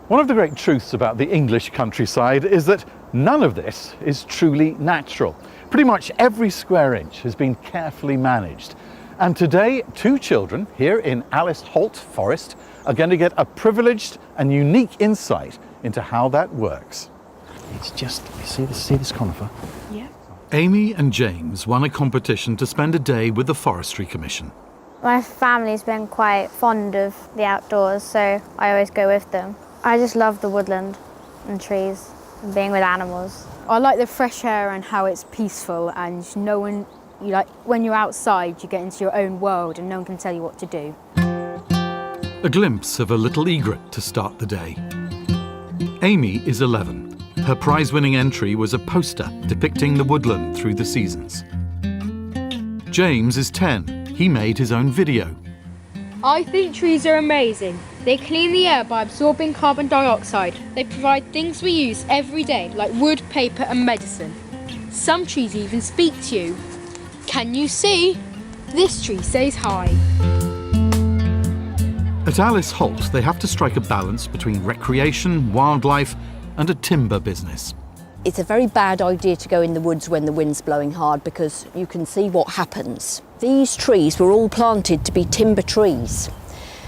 One of the great truths about the English countryside is that none of this is truly natural. Pretty much every square inch has been carefully managed. And today, 2 children here in Alice Holt Forest are going to get a privileged and unique insight into how that works. It's just, you see this conifer? Yeah. Amy and James won a competition to spend a day with the Forestry Commission. My family's been quite fond of the outdoors, so I always go with them. I just love the woodland and trees and being with animals. I like the fresh air and how it's peaceful, and no one, when you're outside, you get into your own world and no one can tell you what to do. A glimpse of a little egret to start the day. Amy is 11. Her prize-winning entry was a poster depicting the woodland through the seasons. James is 10. He made his own video. I think trees are amazing. They clean the air by absorbing carbon dioxide. They provide things we use every day, like wood, paper and medicine. Some trees even speak to you. Can you see? This tree says hi. At Alice Holt, they have to strike a balance between recreation, wildlife and a timber business. It's a very bad idea to go in the woods when the wind's blowing hard because you can see what happens. These trees were all planted to be timber trees,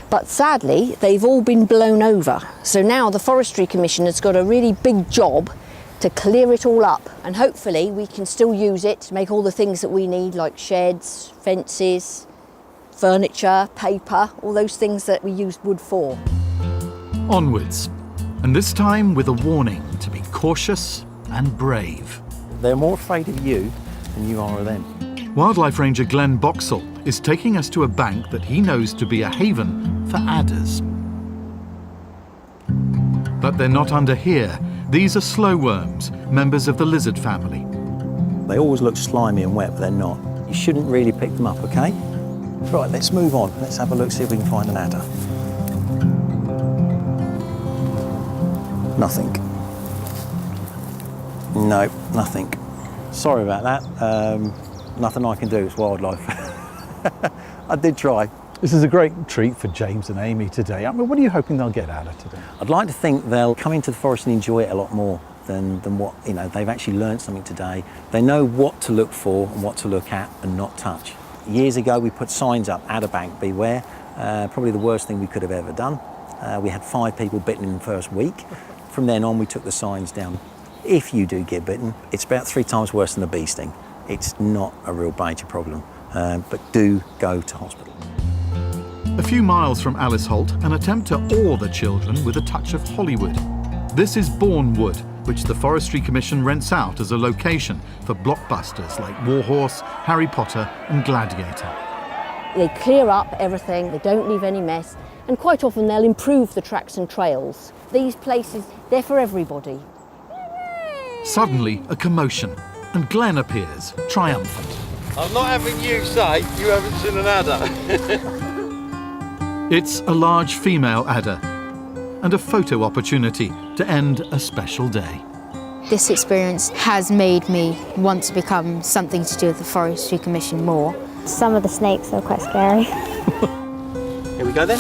but sadly they've all been blown over. So now the Forestry Commission has got a really big job to clear it all up, and hopefully we can still use it to make all the things that we need, like sheds, fences, furniture, paper, all those things that we use wood for. Onwards, and this time with a warning to be cautious and brave. They're more afraid of you than you are of them. Wildlife Ranger Glenn Boxall is taking us to a bank that he knows to be a haven for adders. But they're not under here. These are slow worms, members of the lizard family. They always look slimy and wet, but they're not. You shouldn't really pick them up, okay? Right, let's move on. Let's have a look, see if we can find an adder. Nothing. No, nothing. Sorry about that. Nothing I can do, it's wildlife. I did try. This is a great treat for James and Amy today. I mean, what are you hoping they'll get out of today? I'd like to think they'll come into the forest and enjoy it a lot more than what, they've actually learned something today. They know what to look for and what to look at and not touch. Years ago, we put signs up, adder bank, beware. Probably the worst thing we could have ever done. We had 5 people bitten in the first week. From then on, we took the signs down. If you do get bitten, it's about 3 times worse than a bee sting. It's not a real major problem, but do go to hospital. A few miles from Alice Holt, an attempt to awe the children with a touch of Hollywood. This is Bourne Wood, which the Forestry Commission rents out as a location for blockbusters like Warhorse, Harry Potter and Gladiator. They clear up everything, they don't leave any mess, and quite often they'll improve the tracks and trails. These places, they're for everybody. Suddenly, a commotion, and Glenn appears, triumphant. I'm not having you say you haven't seen an adder. It's a large female adder, and a photo opportunity to end a special day. This experience has made me want to become something to do with the Forestry Commission more. Some of the snakes are quite scary. Here we go then.